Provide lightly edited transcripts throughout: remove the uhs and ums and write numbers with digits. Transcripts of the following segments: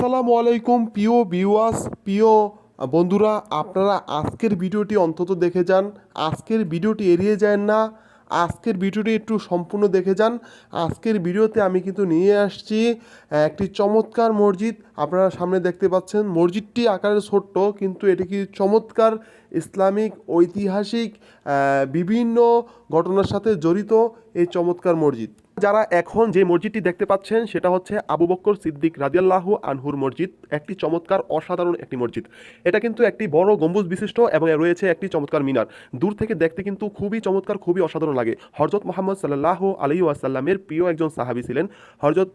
আসসালামু আলাইকুম প্রিয় ভিউয়ার্স, প্রিয় বন্ধুরা, আপনারা আজকের ভিডিওটি অন্তত দেখে যান। আজকের ভিডিওটি এড়িয়ে যায় না। আজকের ভিডিওটি একটু সম্পূর্ণ দেখে যান। আজকের ভিডিওতে আমি কিন্তু নিয়ে আসছি একটি চমৎকার মসজিদ। আপনারা সামনে দেখতে পাচ্ছেন মসজিদটি আকারে ছোট্ট, কিন্তু এটি কি চমৎকার ইসলামিক ঐতিহাসিক বিভিন্ন ঘটনার সাথে জড়িত এই চমৎকার মসজিদ। যারা এখন যে মসজিদটি দেখতে পাচ্ছেন সেটা হচ্ছে আবু বকর সিদ্দিক রাদিয়াল্লাহু আনহুর মসজিদ। একটি চমৎকার অসাধারণ একটি মসজিদ। এটা কিন্তু একটি বড় গম্বুজ বিশিষ্ট এবং রয়েছে একটি চমৎকার মিনার। দূর থেকে দেখতে কিন্তু খুবই চমৎকার, খুবই অসাধারণ লাগে। হযরত মুহাম্মদ সাল্লাল্লাহু আলাইহি ওয়াসাল্লামের প্রিয় একজন সাহাবী ছিলেন হযরত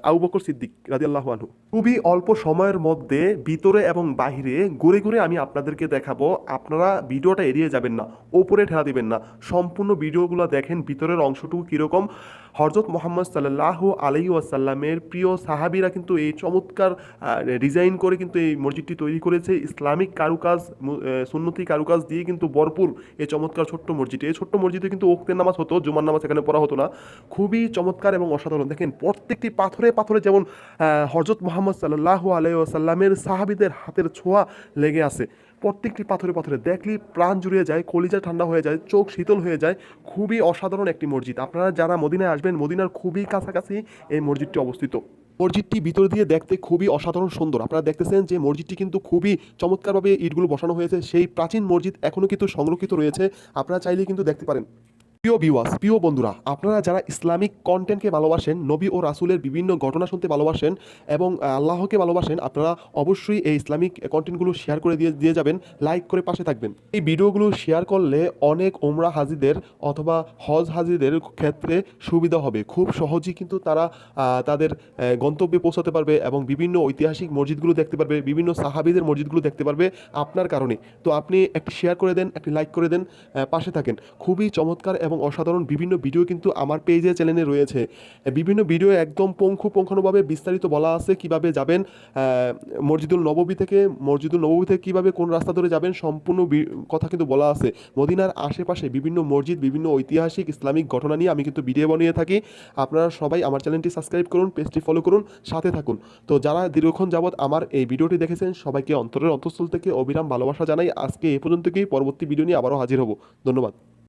আবু বকর সিদ্দিক রাদিয়াল্লাহু আনহু। খুবই অল্প সময়ের মধ্যে ভিতরে এবং বাহিরে ঘুরে ঘুরে আমি আপনাদেরকে দেখাবো। আপনারা ভিডিওটা এড়িয়ে যাবেন না, ওপরে ঠেলা দিবেন না, সম্পূর্ণ ভিডিওগুলো দেখেন ভিতরের অংশটুকু কীরকম। হযরত মুহাম্মদ সাল্লাল্লাহু আলাইহি ওয়াসাল্লামের প্রিয় সাহাবীরা কিন্তু এই চমৎকার ডিজাইন করে কিন্তু এই মসজিদটি তৈরি করেছে। ইসলামিক কারুকাজ, সুন্নতি কারুকাজ দিয়ে কিন্তু ভরপুর এই চমৎকার ছোট্ট মসজিদ। এই ছোট্ট মসজিদে কিন্তু ওক্তের নামাজ হতো, জুমার নামাজ এখানে পড়া হতো না। খুবই চমৎকার এবং অসাধারণ। দেখেন প্রত্যেকটি পাথরে পাথরে যেমন হযরত মুহাম্মদ সাল্লাল্লাহু আলাইহি ওয়াসাল্লামের সাহাবীদের হাতের ছোঁয়া লেগে আছে। প্রত্যেকটি পাথরে পাথরে দেখলেই প্রাণ জুড়িয়ে যায়, কলিজা ঠান্ডা হয়ে যায়, চোখ শীতল হয়ে যায়। খুবই অসাধারণ একটি মসজিদ। আপনারা যারা মদিনায় আসবেন, মদিনার খুবই কাছাকাছি এই মসজিদটি অবস্থিত। মসজিদটি ভিতর দিয়ে দেখতে খুবই অসাধারণ সুন্দর। আপনারা দেখতেছেন যে মসজিদটি কিন্তু খুবই চমৎকারভাবে ইটগুলো বসানো হয়েছে। সেই প্রাচীন মসজিদ এখনও কিন্তু সংরক্ষিত রয়েছে। আপনারা চাইলেই কিন্তু দেখতে পারেন। প্রিয় ভিউয়ার্স, প্রিয় বন্ধুরা, আপনারা যারা ইসলামিক কন্টেন্টকে ভালোবাসেন, নবী ও রাসূলের বিভিন্ন ঘটনা শুনতে ভালোবাসেন এবং আল্লাহকে ভালোবাসেন, আপনারা অবশ্যই এই ইসলামিক কন্টেন্টগুলো শেয়ার করে দিয়ে যাবেন, লাইক করে পাশে থাকবেন। এই ভিডিওগুলো শেয়ার করলে অনেক ওমরা হাজিদের অথবা হজ হাজিদের ক্ষেত্রে সুবিধা হবে। খুব সহজেই কিন্তু তারা তাদের গন্তব্যে পৌঁছাতে পারবে এবং বিভিন্ন ঐতিহাসিক মসজিদগুলো দেখতে পারবে, বিভিন্ন সাহাবীদের মসজিদগুলো দেখতে পারবে আপনার কারণে। তো আপনি একটি শেয়ার করে দেন, একটি লাইক করে দেন, পাশে থাকেন। খুবই চমৎকার এবং অসাধারণ বিভিন্ন ভিডিও কিন্তু আমার পেজে চ্যানেলে রয়েছে। বিভিন্ন ভিডিও একদম পুঙ্খানুপুঙ্খভাবে বিস্তারিত বলা আছে কিভাবে যাবেন মসজিদুল নববী থেকে কিভাবে কোন রাস্তা ধরে যাবেন, সম্পূর্ণ কথা কিন্তু বলা আছে। মদিনার আশেপাশে বিভিন্ন মসজিদ, বিভিন্ন ঐতিহাসিক ইসলামিক ঘটনা নিয়ে আমি কিন্তু ভিডিও বানিয়ে থাকি। আপনারা সবাই আমার চ্যানেলটি সাবস্ক্রাইব করুন, পেজটি ফলো করুন, সাথে থাকুন। তো যারা দীর্ঘক্ষণ যাবৎ আমার এই ভিডিওটি দেখেছেন, সবাইকে অন্তরের অন্তঃস্থল থেকে অবিরাম ভালোবাসা জানাই। আজকে এই পর্যন্তই, পরবর্তী ভিডিও নিয়ে আবারও হাজির হব। ধন্যবাদ।